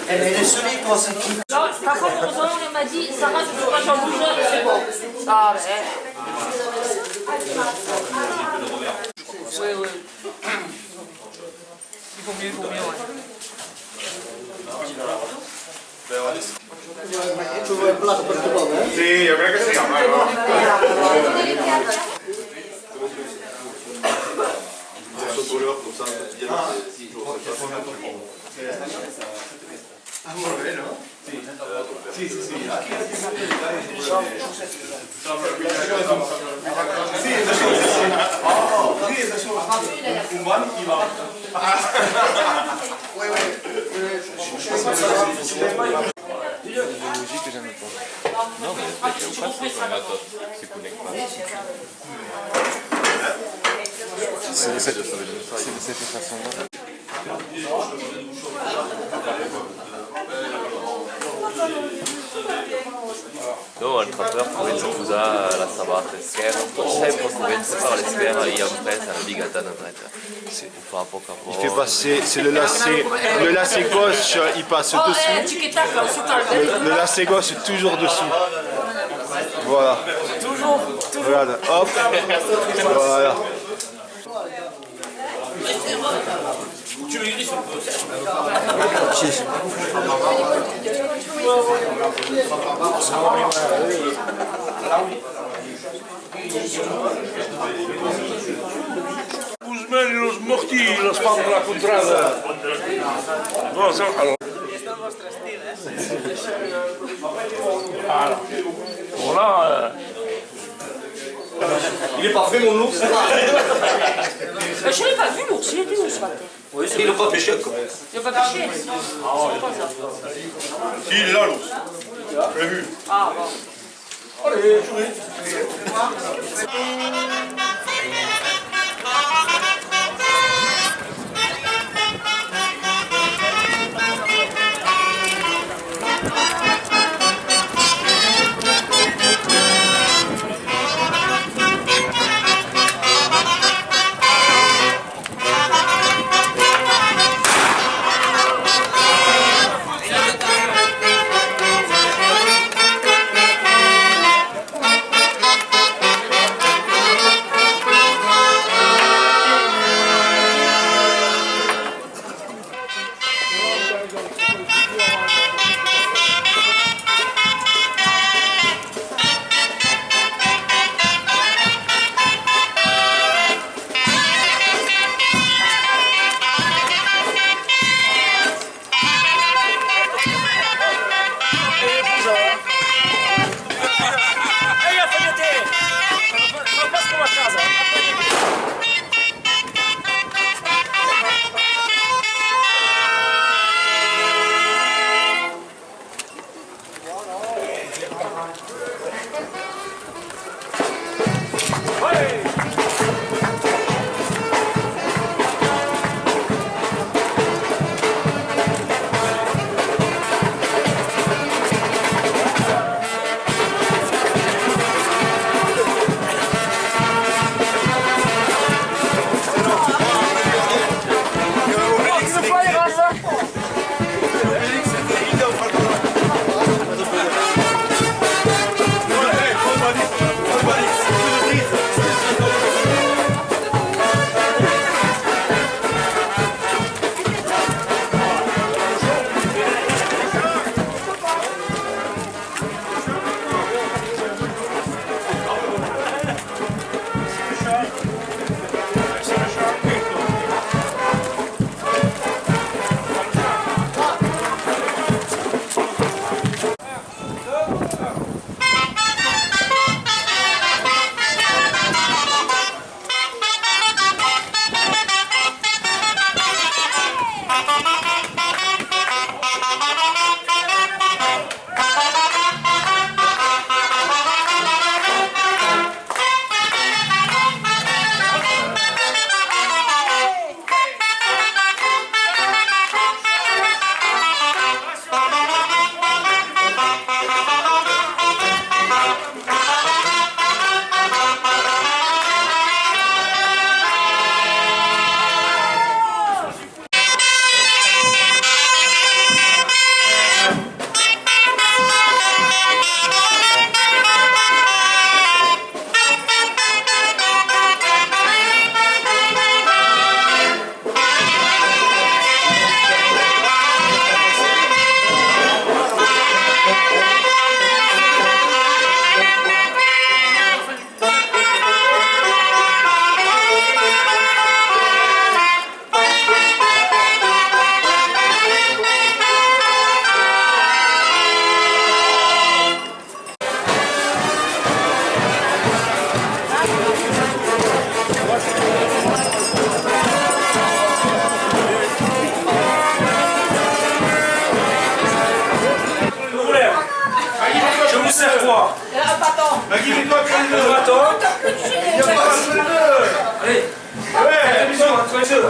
Elle est solide quand c'est qui. Par contre, mon oncle m'a dit, Sarah, tu peux pas j'en bouge, c'est bon. Ah, ben. Oui, oui. Il vaut mieux, ouais. Sì, io credo che sia, ma no. Amore, no? Sì, sì, sì. Un bon qui va. Oui, oui. Technologie que j'aime pas. Non, mais c'est ou pas, c'est un autre qui se connecte pas. C'est de cette façon-là. No, il trattore comincia a usare la savata e scherma, sempre comincia a fare le scherme et après ça navigue à tane traite. Il fait poco a poco. Il fait passer, c'est le lacet gauche, il passe dessus. Le lacet gauche est toujours dessous. Voilà. Toujours. Regarde, hop. Voilà. Tu veux une griffe? Guzmán y los Morti, los fan de la contrada. No, son... Voilà. Il est pas fait mon ours. Je l'ai pas vu l'ours, il était où ce matin? Oui, il n'a pas pêché encore. Il n'a pas pêché? C'est pas ça. Si, il est là l'ours. Je l'ai vu. Ah bon. Allez,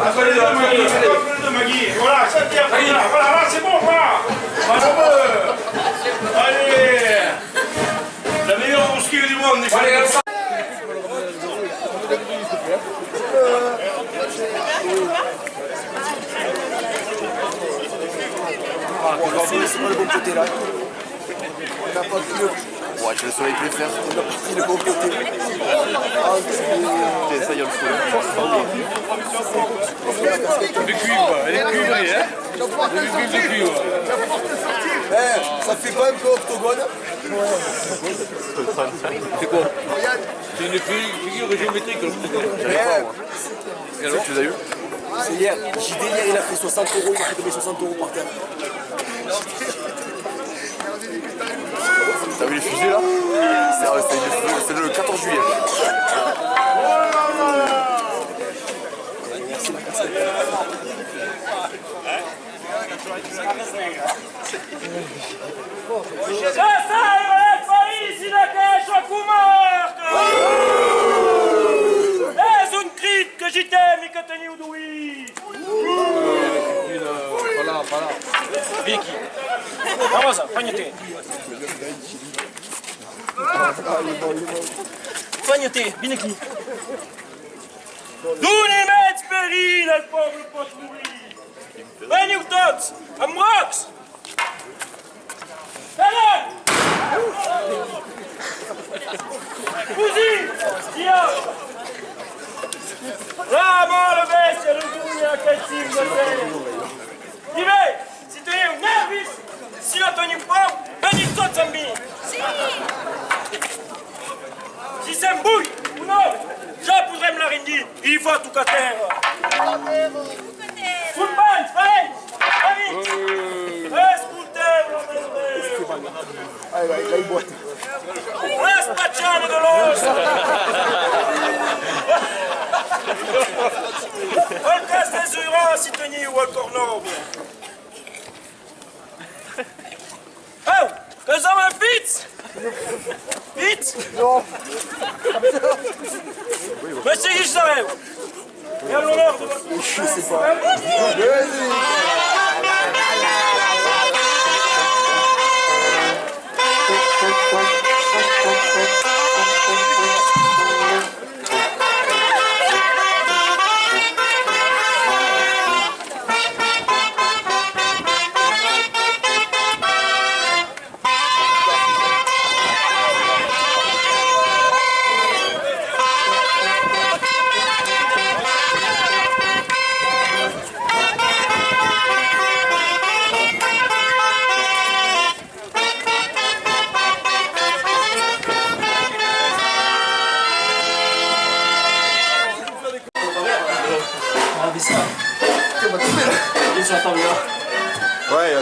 Après les deux, Magui. Voilà, ça tient. Voilà, là, c'est bon, voilà. Allez. La meilleure bousquille du monde. C'est pas le bon côté là. On n'a pas pris le. Ouais, j'ai le soleil qui le faire. On a pris le bon côté. Ça y est, le soleil. De cuivre, elle est cuivrée, hein. De cuivre. Eh, ça fait pas un peu octogone? C'est quoi? C'est une figure géométrique, l'octogone. Eh, Tu les as eu? c'est hier. JD hier, il a fait 60 €, il a fait tomber 60 € par terre. T'as vu les fusées là? C'est le 14 juillet. Fagnate, vieni qui. Duni mezz perina il popolo può morire. Veni tots, a Mox! Così! Dio! Bravo, le bestia, le duni a cazzim da te! Dime, si teniu nervis, si la teniu pas, veni tots amb mi! Si s'embouille ou non, ja podrem la rendir i li fa tocar terra. Fulmans, valents, amics, escolteu la meva. Là, il boit. Respacciamo de l'os. El cas desura si teniu el cor noble. Au, que som en pits? Pits? Non. Mais si je savais. Et à l'honneur de votre... Je sais pas. Vas-y. Ouais,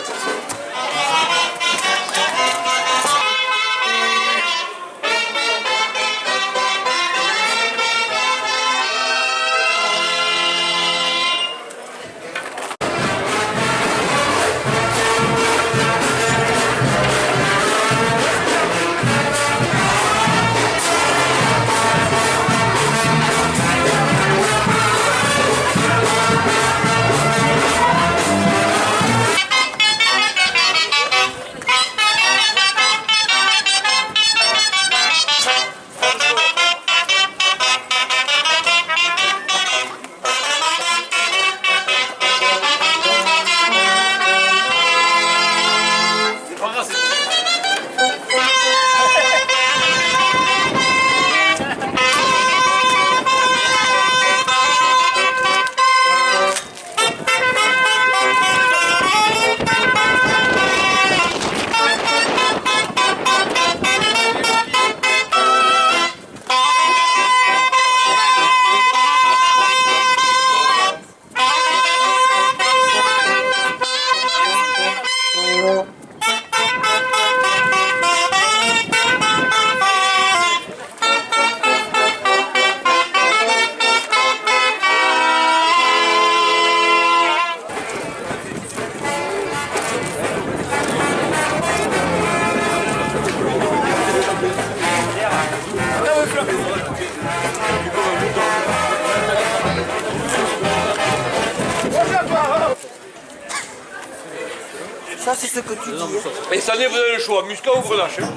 Ça, c'est ce que tu dis. Hein. Et cette année, vous avez le choix, Muscat ou Grenache. Hein.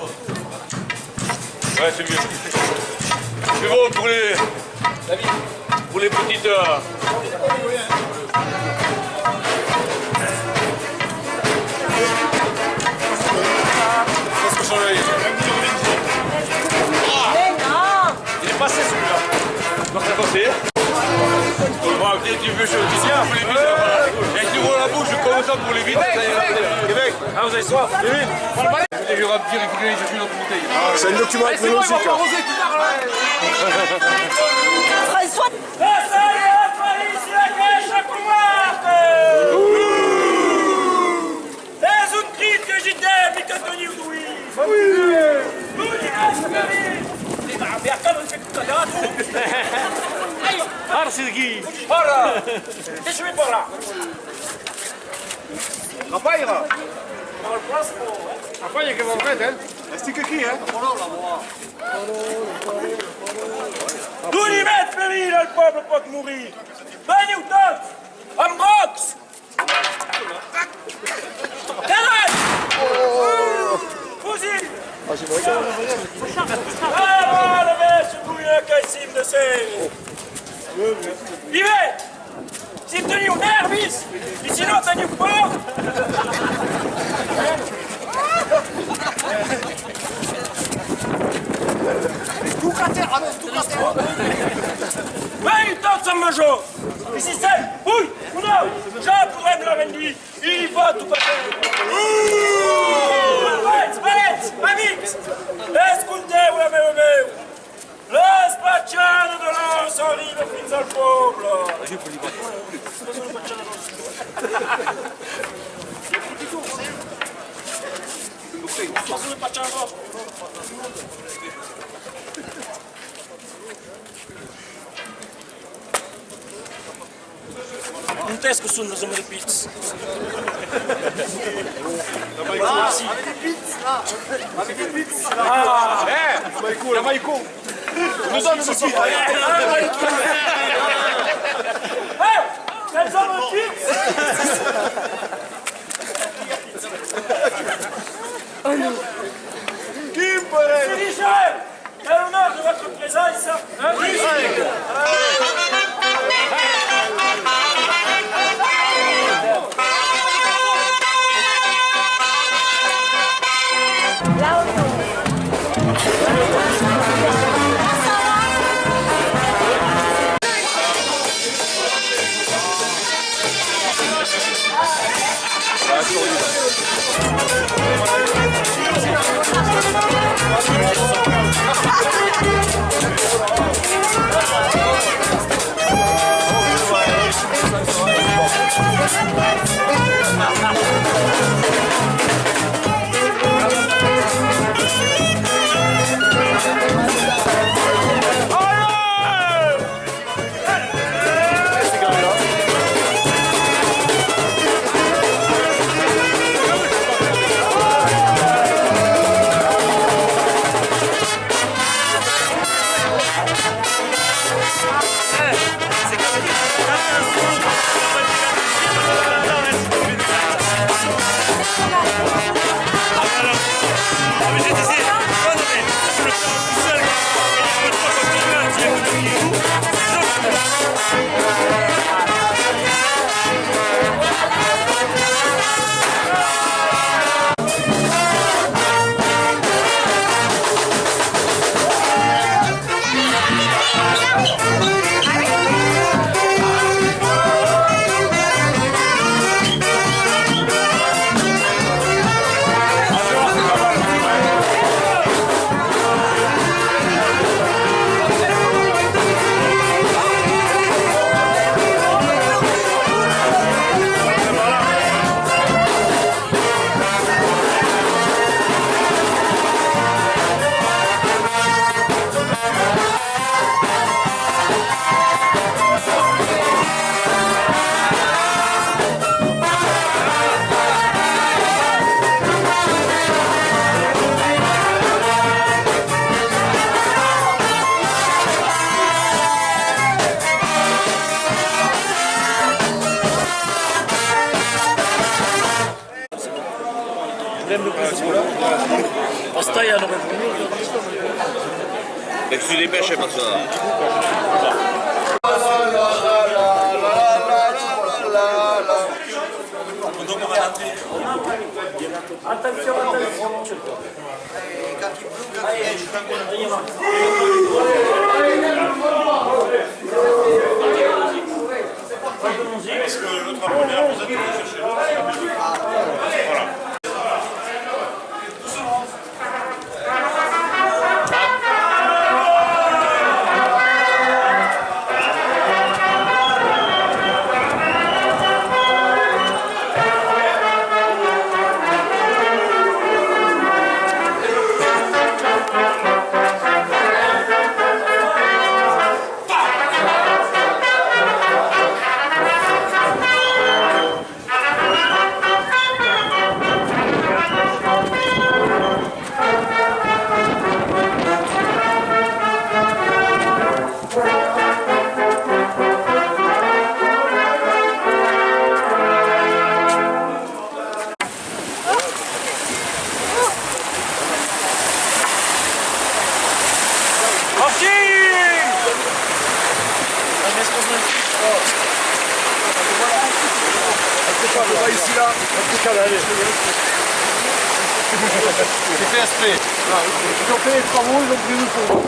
Ouais, c'est mieux. C'est bon pour les petites... Qu'est-ce que j'en ai? Il est passé celui-là. Donc ça passé. Tu veux chaud, tu tiens pour les vides. Et tu vois la bouche comme ça pour les vides. Québec, ah, vous avez soif, les vides. Je vais remplir, il faut que j'aille chercher une autre bouteille. C'est un document ethnologique. Arsighi! Ora! Deixa eu ir embora! Rapaz, là. Al prossimo, Rapaz, che va bene, eh? Stica qui, eh? D'où il met péril, le peuple peut mourir! Ben Newton! En boxe! Terrasse! Fusil! Ah, le mec, c'est pour une cassime de scène! Vivez! Si teniu nervis, i si no teniu por! Vei tots amb major! I si sem, ui, un nou, ja podrem la venir i va tot a fer! Valets, amics, escolteu la meva veu! Les petjades de l'os arriben fins al poble! Un test que sunt les amaripits. La Maïko. Nous sommes ici. Hey! Quels amaripits! C'est Michel! Quel honneur de votre présence! Mais que tu dépêches, parce que... Attention, attention. Est-ce que l'autre appreneur vous a tout cherché? Voilà. Ici là, C'est PSP. ils ont fait les travaux, ils ont pris le fond.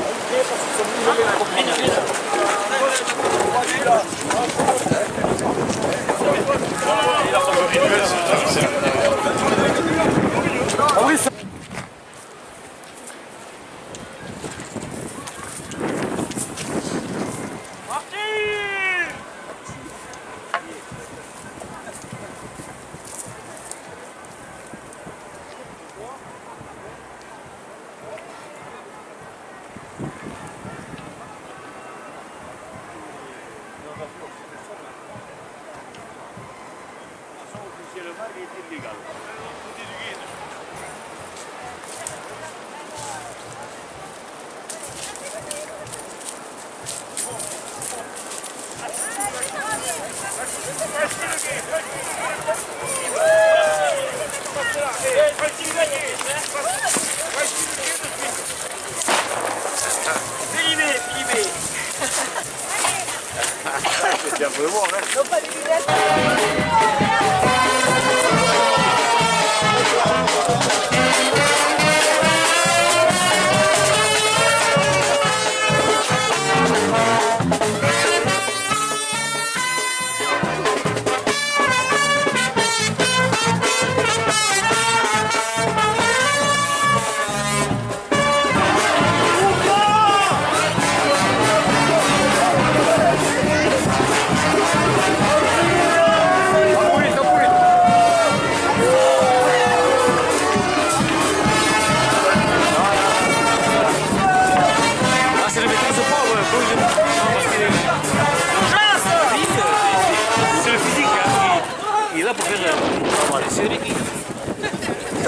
Ah oui, ça... C'est un peu bon, hein.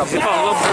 C'est pas un exemple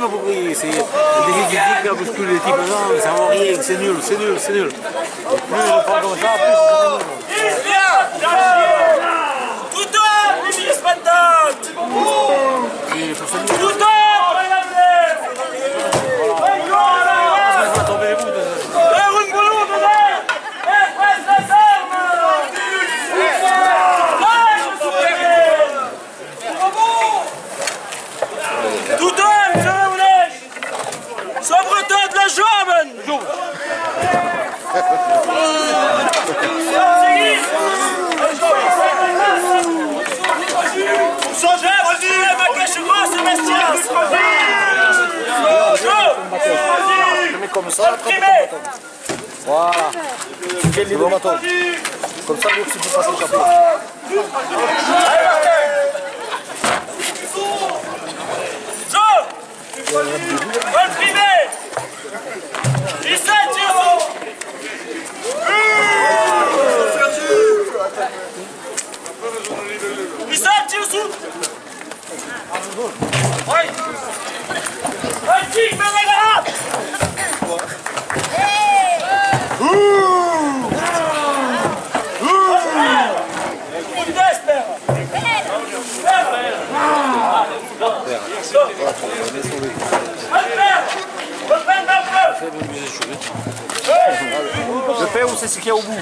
le cours, il est physique. C'est des physiques, parce que les types, non, ça vaut rien, c'est nul, c'est nul, c'est nul. Plus on prend comme ça, plus c'est nul. Tout d'or, les ministres patates. Tout d'or, madame Ça va tomber les bouts. Comme ça, voilà. Tu gagnes les deux bâtons. Comme ça, l'autre, tu peux passer le café. Joe, Le pain ou c'est ce qu'il y a au bout?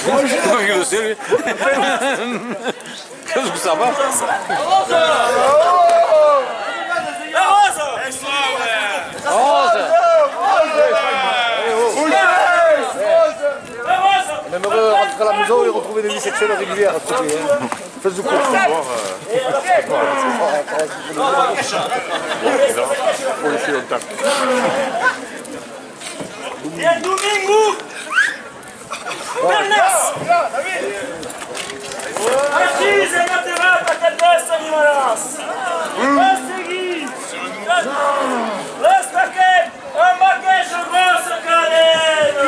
Je le sais, lui. Qu'est-ce que ça va? On aimerait rentrer à la maison et retrouver des vies sexuelles régulières. Faites du coup. Pour les filles, on tape. Et Domingo! Bernas! Artis e matemata che testa di Maras! A seguir! Resta che a maquete grossa cadena!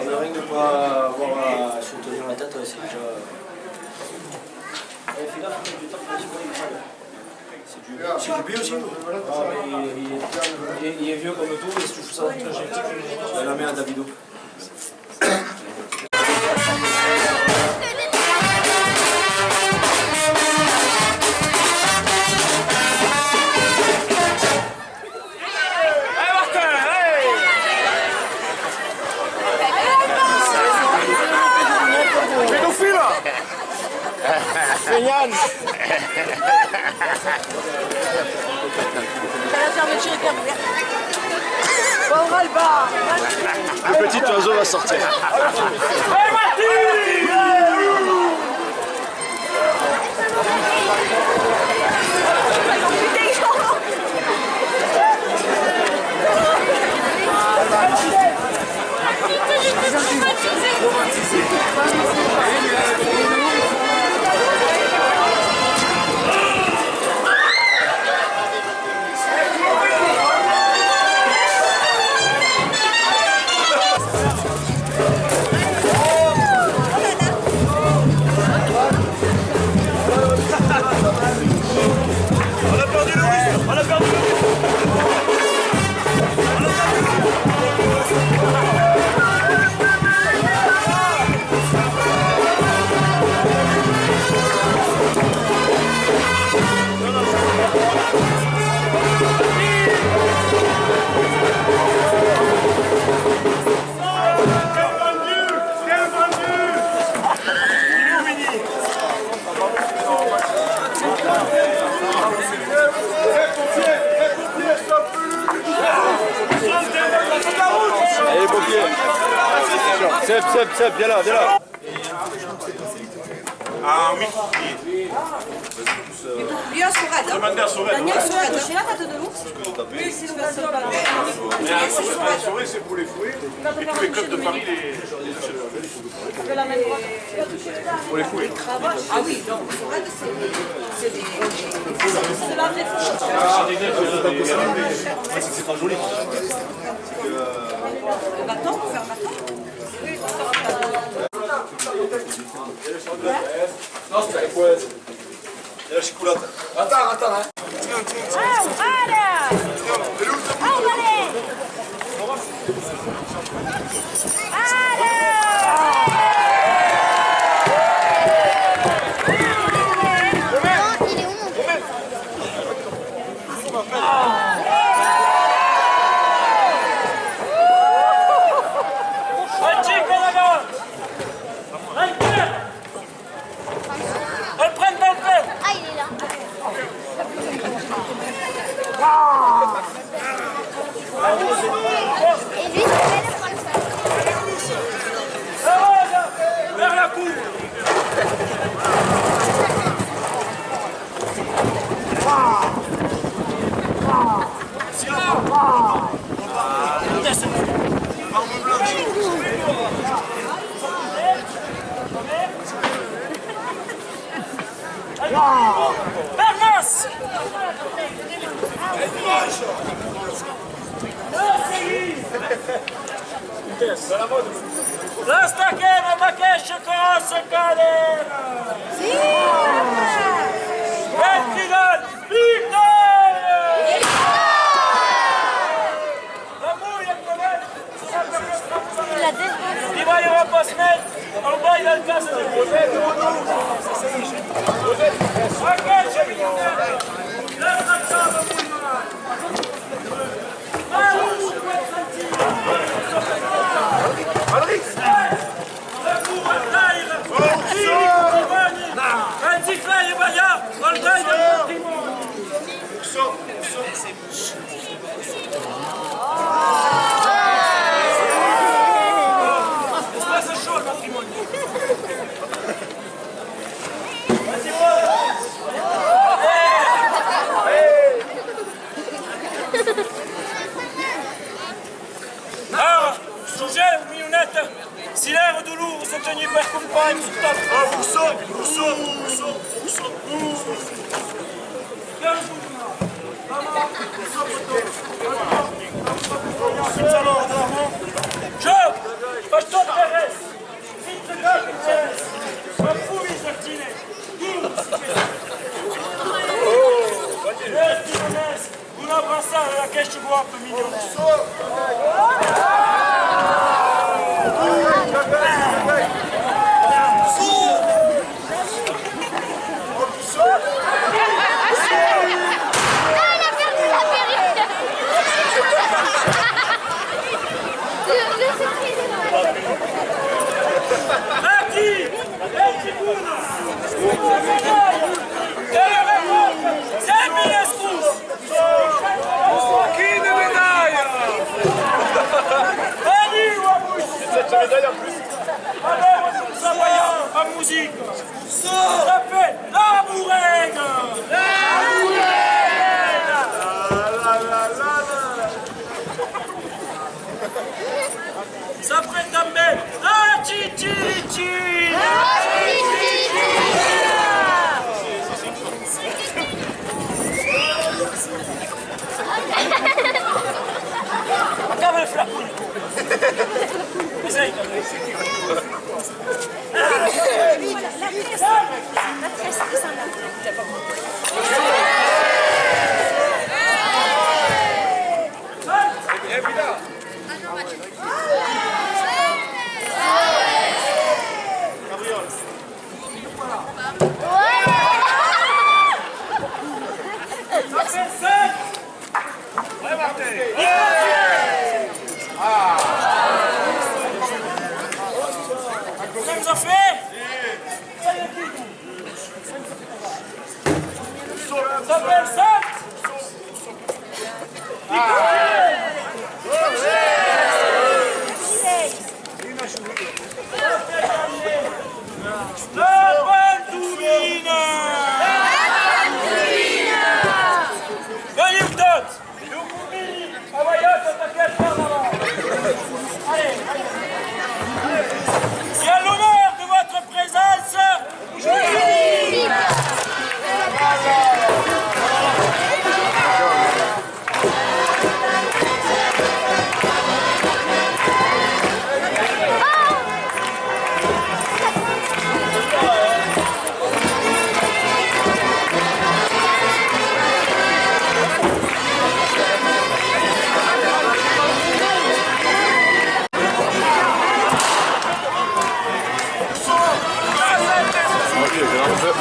Le ring de ne pas avoir à soutenir la tête, c'est déjà... C'est du B aussi. Il est vieux comme tout, et si tu fous ça, je la mets à Davido. C'est Yann. Le petit oiseau va sortir. Allez, pompiers. Seb, viens là, viens là. Ah oui. Lui à Sourad. Demandez à Sorel. Daniel Sourad. C'est la tête de l'ours. Oui, c'est le seul ballon. Sorel, c'est pour les fouets. Et tous les clubs de Paris, les Pour les fouets. Ah oui, non, Sourad, c'est des... C'est la vraie fouche. C'est pas joli. Le bâton, pour faire un bâton. Oui, pour faire un bâton. Non, c'est la poêle. Et la chicoulate. Attends, hein. Bernas! La stachena ma che scioccossa cadere! Sì! Ventilal! Vittoria! La moglie come ti voglio un po' smettere! Non vai dal caso del ma che c'è mi si l'air de lourd se tenir per compagne sur ta Joe, faccio Perez, Fitz Perez, ma fumi Sartine, un abbracciare la cash guap migliore. Médaille en plus. Alors, ça va en musique. Ça fait la bourrègue. La bourrègue. Ça fait també la chichirichi. Acaba el flacón. Ça fait ça fait 7. La bandurina. Venez tot. Et à l'honneur de votre présence, mieux, là, on peut...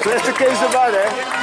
Reste 15 balles, hein.